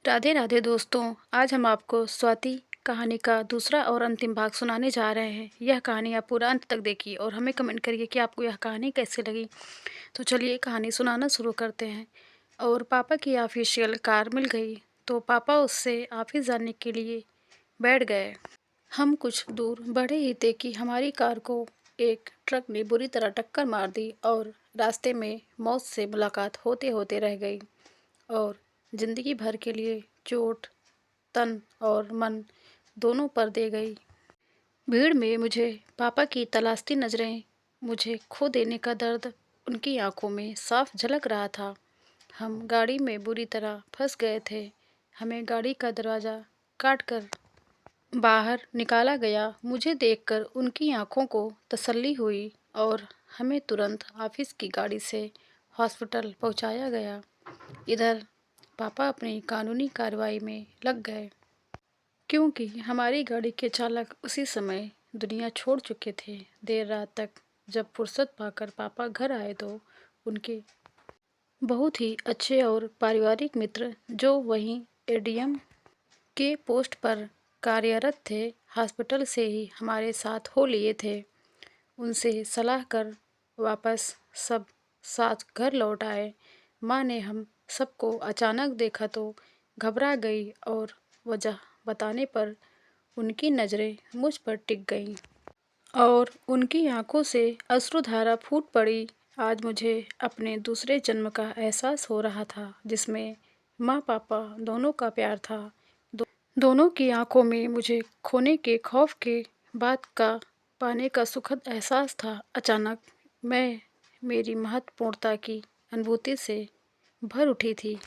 राधे राधे दोस्तों। आज हम आपको स्वाति कहानी का दूसरा और अंतिम भाग सुनाने जा रहे हैं। यह कहानी आप पूरा अंत तक देखिए और हमें कमेंट करिए कि आपको यह कहानी कैसी लगी। तो चलिए कहानी सुनाना शुरू करते हैं। और पापा की ऑफिशियल कार मिल गई तो पापा उससे ऑफिस जाने के लिए बैठ गए। हम कुछ दूर बढ़े ही थे कि हमारी कार को एक ट्रक ने बुरी तरह टक्कर मार दी और रास्ते में मौत से मुलाकात होते होते रह गई और जिंदगी भर के लिए चोट तन और मन दोनों पर दे गई। भीड़ में मुझे पापा की तलाशती नज़रें, मुझे खो देने का दर्द उनकी आंखों में साफ झलक रहा था। हम गाड़ी में बुरी तरह फंस गए थे। हमें गाड़ी का दरवाज़ा काट कर बाहर निकाला गया। मुझे देखकर उनकी आंखों को तसल्ली हुई और हमें तुरंत ऑफिस की गाड़ी से हॉस्पिटल पहुंचाया गया। इधर पापा अपनी कानूनी कार्रवाई में लग गए क्योंकि हमारी गाड़ी के चालक उसी समय दुनिया छोड़ चुके थे। देर रात तक जब फुर्सत पाकर पापा घर आए तो उनके बहुत ही अच्छे और पारिवारिक मित्र जो वहीं एडीएम के पोस्ट पर कार्यरत थे, हॉस्पिटल से ही हमारे साथ हो लिए थे। उनसे सलाह कर वापस सब साथ घर लौट आए। माँ ने हम सबको अचानक देखा तो घबरा गई और वजह बताने पर उनकी नज़रें मुझ पर टिक गईं और उनकी आंखों से अश्रुधारा फूट पड़ी। आज मुझे अपने दूसरे जन्म का एहसास हो रहा था जिसमें माँ पापा दोनों का प्यार था। दोनों की आंखों में मुझे खोने के खौफ के बाद का पाने का सुखद एहसास था। अचानक मैं मेरी महत्वपूर्णता की अनुभूति से भर उठी थी।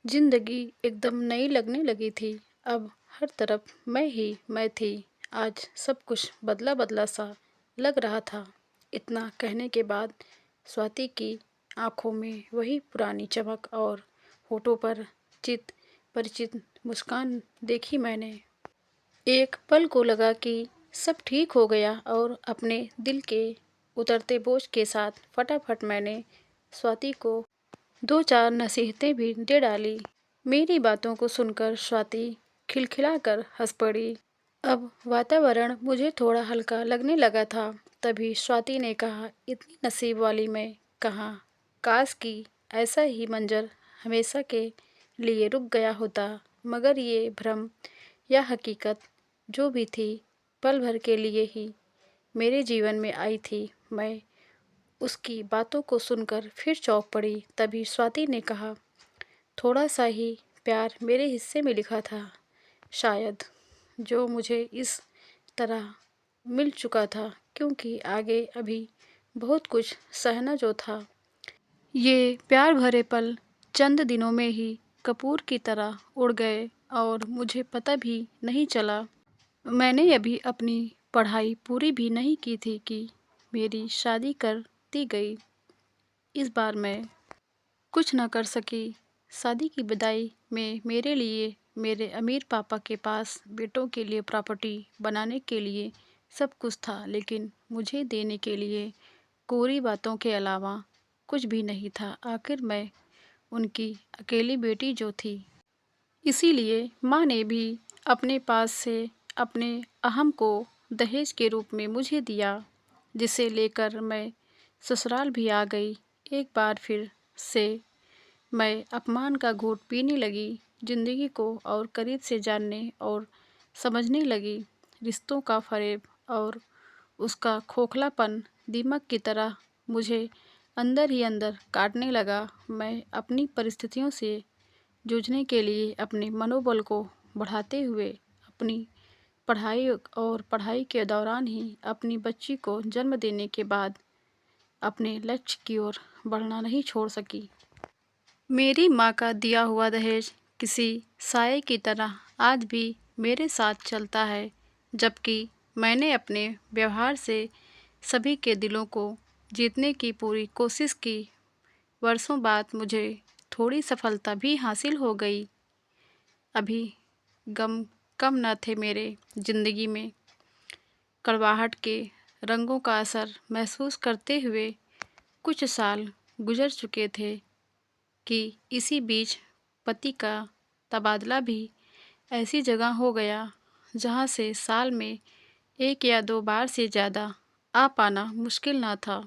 जिंदगी एकदम नई लगने लगी थी। अब हर तरफ मैं ही मैं थी। आज सब कुछ बदला बदला सा लग रहा था। इतना कहने के बाद स्वाति की आंखों में वही पुरानी चमक और होठों पर चित परिचित मुस्कान देखी मैंने। एक पल को लगा कि सब ठीक हो गया और अपने दिल के उतरते बोझ के साथ फटाफट मैंने स्वाति को दो चार नसीहतें भी दे डाली। मेरी बातों को सुनकर स्वाति खिलखिलाकर हंस पड़ी। अब वातावरण मुझे थोड़ा हल्का लगने लगा था। तभी स्वाति ने कहा, इतनी नसीब वाली मैं कहाँ, काश कि ऐसा ही मंजर हमेशा के लिए रुक गया होता। मगर ये भ्रम या हकीकत जो भी थी पल भर के लिए ही मेरे जीवन में आई थी। मैं उसकी बातों को सुनकर फिर चौंक पड़ी। तभी स्वाति ने कहा, थोड़ा सा ही प्यार मेरे हिस्से में लिखा था शायद, जो मुझे इस तरह मिल चुका था क्योंकि आगे अभी बहुत कुछ सहना जो था। ये प्यार भरे पल चंद दिनों में ही कपूर की तरह उड़ गए और मुझे पता भी नहीं चला। मैंने अभी अपनी पढ़ाई पूरी भी नहीं की थी कि मेरी शादी कर दी गई। इस बार मैं कुछ न कर सकी। शादी की विदाई में मेरे लिए मेरे अमीर पापा के पास बेटों के लिए प्रॉपर्टी बनाने के लिए सब कुछ था, लेकिन मुझे देने के लिए कोरी बातों के अलावा कुछ भी नहीं था। आखिर मैं उनकी अकेली बेटी जो थी। इसीलिए माँ ने भी अपने पास से अपने अहम को दहेज के रूप में मुझे दिया, जिसे लेकर मैं ससुराल भी आ गई। एक बार फिर से मैं अपमान का घूंट पीने लगी। जिंदगी को और करीब से जानने और समझने लगी। रिश्तों का फरेब और उसका खोखलापन दीमक की तरह मुझे अंदर ही अंदर काटने लगा। मैं अपनी परिस्थितियों से जूझने के लिए अपने मनोबल को बढ़ाते हुए अपनी पढ़ाई के दौरान ही अपनी बच्ची को जन्म देने के बाद अपने लक्ष्य की ओर बढ़ना नहीं छोड़ सकी। मेरी माँ का दिया हुआ दहेज किसी साये की तरह आज भी मेरे साथ चलता है, जबकि मैंने अपने व्यवहार से सभी के दिलों को जीतने की पूरी कोशिश की। वर्षों बाद मुझे थोड़ी सफलता भी हासिल हो गई। अभी गम कम न थे मेरे जिंदगी में। कड़वाहट के रंगों का असर महसूस करते हुए कुछ साल गुजर चुके थे कि इसी बीच पति का तबादला भी ऐसी जगह हो गया जहाँ से साल में 1 या 2 बार से ज़्यादा आ पाना मुश्किल ना था।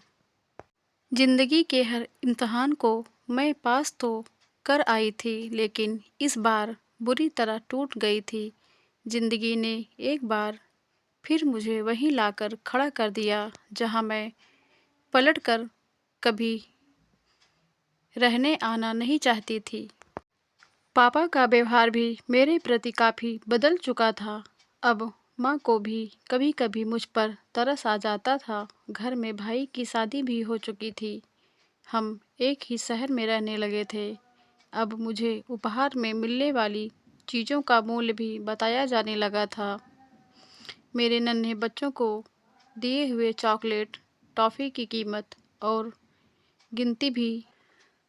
ज़िंदगी के हर इम्तहान को मैं पास तो कर आई थी, लेकिन इस बार बुरी तरह टूट गई थी। ज़िंदगी ने एक बार फिर मुझे वहीं लाकर खड़ा कर दिया जहाँ मैं पलटकर कभी रहने आना नहीं चाहती थी। पापा का व्यवहार भी मेरे प्रति काफ़ी बदल चुका था। अब माँ को भी कभी-कभी मुझ पर तरस आ जाता था। घर में भाई की शादी भी हो चुकी थी। हम एक ही शहर में रहने लगे थे। अब मुझे उपहार में मिलने वाली चीज़ों का मूल्य भी बताया जाने लगा था। मेरे नन्हे बच्चों को दिए हुए चॉकलेट, टॉफ़ी की कीमत और गिनती भी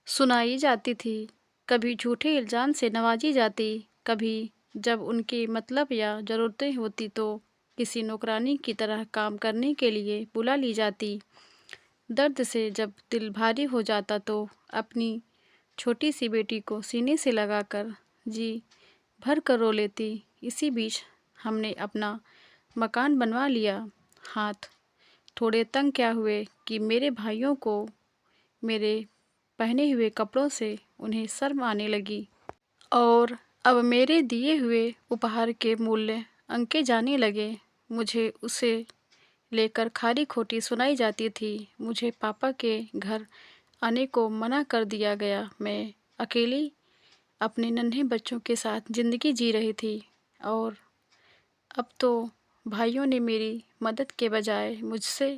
सुनाई जाती थी। कभी झूठे इल्ज़ाम से नवाजी जाती, कभी जब उनके मतलब या ज़रूरतें होती तो किसी नौकरानी की तरह काम करने के लिए बुला ली जाती। दर्द से जब दिल भारी हो जाता तो अपनी छोटी सी बेटी को सीने से लगाकर जी भर कर रो लेती। इसी बीच हमने अपना मकान बनवा लिया। हाथ थोड़े तंग क्या हुए कि मेरे भाइयों को मेरे पहने हुए कपड़ों से उन्हें शर्म आने लगी और अब मेरे दिए हुए उपहार के मूल्य अंके जाने लगे। मुझे उसे लेकर खारी खोटी सुनाई जाती थी। मुझे पापा के घर आने को मना कर दिया गया। मैं अकेली अपने नन्हे बच्चों के साथ ज़िंदगी जी रही थी और अब तो भाइयों ने मेरी मदद के बजाय मुझसे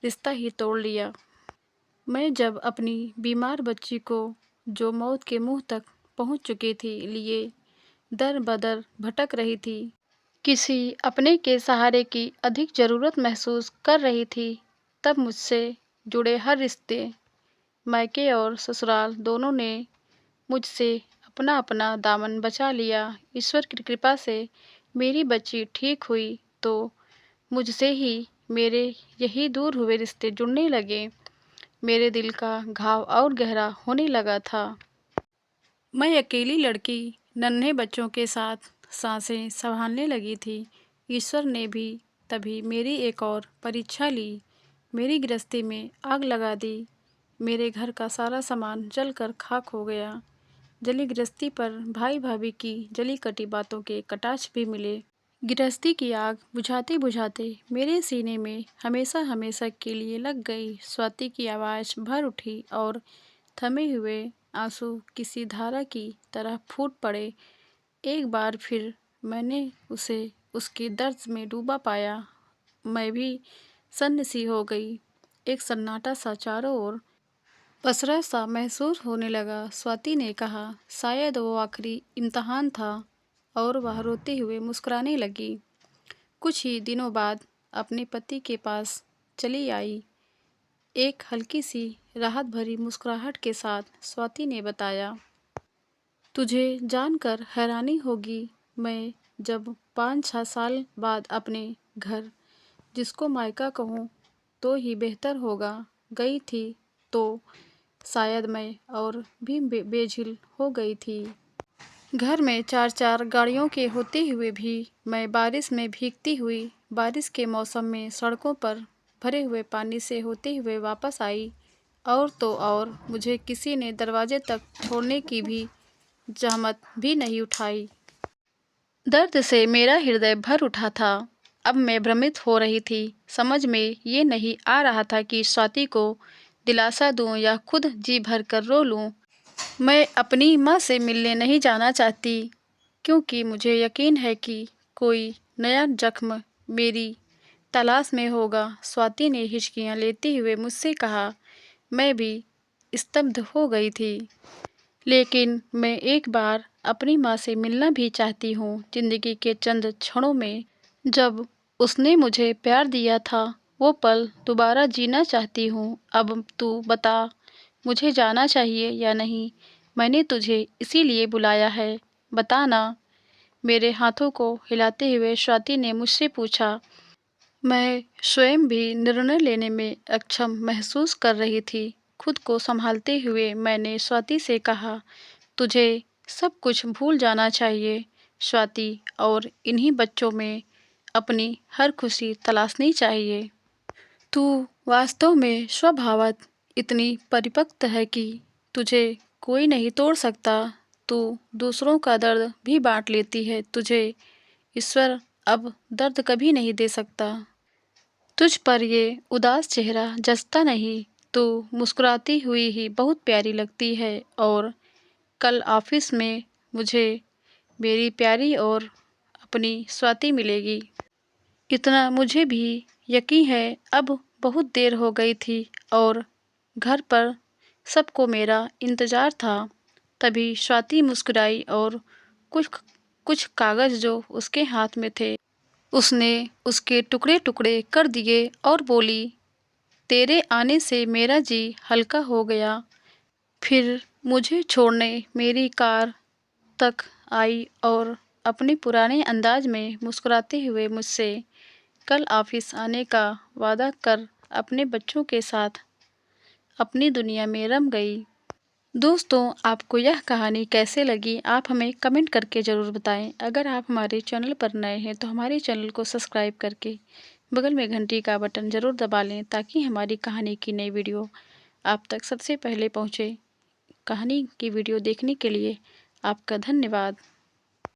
रिश्ता ही तोड़ लिया। मैं जब अपनी बीमार बच्ची को, जो मौत के मुंह तक पहुंच चुकी थी, लिए दर बदर भटक रही थी, किसी अपने के सहारे की अधिक ज़रूरत महसूस कर रही थी, तब मुझसे जुड़े हर रिश्ते, मायके और ससुराल दोनों ने मुझसे अपना अपना दामन बचा लिया। ईश्वर की कृपा से मेरी बच्ची ठीक हुई तो मुझसे ही मेरे यही दूर हुए रिश्ते जुड़ने लगे। मेरे दिल का घाव और गहरा होने लगा था। मैं अकेली लड़की नन्हे बच्चों के साथ सांसें संभालने लगी थी। ईश्वर ने भी तभी मेरी एक और परीक्षा ली। मेरी गृहस्थी में आग लगा दी। मेरे घर का सारा सामान जलकर खाक हो गया। जली गृहस्थी पर भाई भाभी की जली कटी बातों के कटाक्ष भी मिले। गृहस्थी की आग बुझाते बुझाते मेरे सीने में हमेशा हमेशा के लिए लग गई। स्वाति की आवाज़ भर उठी और थमे हुए आंसू किसी धारा की तरह फूट पड़े। एक बार फिर मैंने उसे उसके दर्द में डूबा पाया। मैं भी सन्न सी हो गई। एक सन्नाटा सा चारों ओर पसरा सा महसूस होने लगा। स्वाति ने कहा, शायद वो आखिरी इम्तहान था, और वह रोते हुए मुस्कुराने लगी। कुछ ही दिनों बाद अपने पति के पास चली आई। एक हल्की सी राहत भरी मुस्कुराहट के साथ स्वाति ने बताया, तुझे जानकर हैरानी होगी, मैं जब 5-6 साल बाद अपने घर, जिसको मायका कहूँ तो ही बेहतर होगा, गई थी तो शायद मैं और भी बेझिल हो गई थी। घर में 4-4 गाड़ियों के होते हुए भी मैं बारिश में भीगती हुई, बारिश के मौसम में सड़कों पर भरे हुए पानी से होते हुए वापस आई। और तो और मुझे किसी ने दरवाजे तक छोड़ने की भी जहमत भी नहीं उठाई। दर्द से मेरा हृदय भर उठा था। अब मैं भ्रमित हो रही थी। समझ में ये नहीं आ रहा था कि स्वाति को दिलासा दूं या खुद जी भर कर रो लूं। मैं अपनी माँ से मिलने नहीं जाना चाहती, क्योंकि मुझे यकीन है कि कोई नया जख्म मेरी तलाश में होगा। स्वाति ने हिचकियाँ लेते हुए मुझसे कहा। मैं भी स्तब्ध हो गई थी। लेकिन मैं एक बार अपनी माँ से मिलना भी चाहती हूँ। जिंदगी के चंद क्षणों में जब उसने मुझे प्यार दिया था, वो पल दोबारा जीना चाहती हूँ। अब तू बता, मुझे जाना चाहिए या नहीं? मैंने तुझे इसीलिए बुलाया है, बता ना। मेरे हाथों को हिलाते हुए स्वाति ने मुझसे पूछा। मैं स्वयं भी निर्णय लेने में अक्षम महसूस कर रही थी। खुद को संभालते हुए मैंने स्वाति से कहा, तुझे सब कुछ भूल जाना चाहिए स्वाति, और इन्हीं बच्चों में अपनी हर खुशी तलाशनी चाहिए। तू वास्तव में स्वभावत इतनी परिपक्व है कि तुझे कोई नहीं तोड़ सकता। तू दूसरों का दर्द भी बांट लेती है। तुझे ईश्वर अब दर्द कभी नहीं दे सकता। तुझ पर ये उदास चेहरा जचता नहीं। तू मुस्कुराती हुई ही बहुत प्यारी लगती है। और कल ऑफिस में मुझे मेरी प्यारी और अपनी स्वाति मिलेगी, इतना मुझे भी यकीन है। अब बहुत देर हो गई थी और घर पर सबको मेरा इंतज़ार था। तभी स्वाति मुस्कुराई और कुछ कुछ कागज़ जो उसके हाथ में थे उसने उसके टुकड़े टुकड़े कर दिए और बोली, तेरे आने से मेरा जी हल्का हो गया। फिर मुझे छोड़ने मेरी कार तक आई और अपने पुराने अंदाज में मुस्कुराते हुए मुझसे कल ऑफिस आने का वादा कर अपने बच्चों के साथ अपनी दुनिया में रम गई। दोस्तों, आपको यह कहानी कैसे लगी आप हमें कमेंट करके ज़रूर बताएं। अगर आप हमारे चैनल पर नए हैं तो हमारे चैनल को सब्सक्राइब करके बगल में घंटी का बटन ज़रूर दबा लें, ताकि हमारी कहानी की नई वीडियो आप तक सबसे पहले पहुंचे। कहानी की वीडियो देखने के लिए आपका धन्यवाद।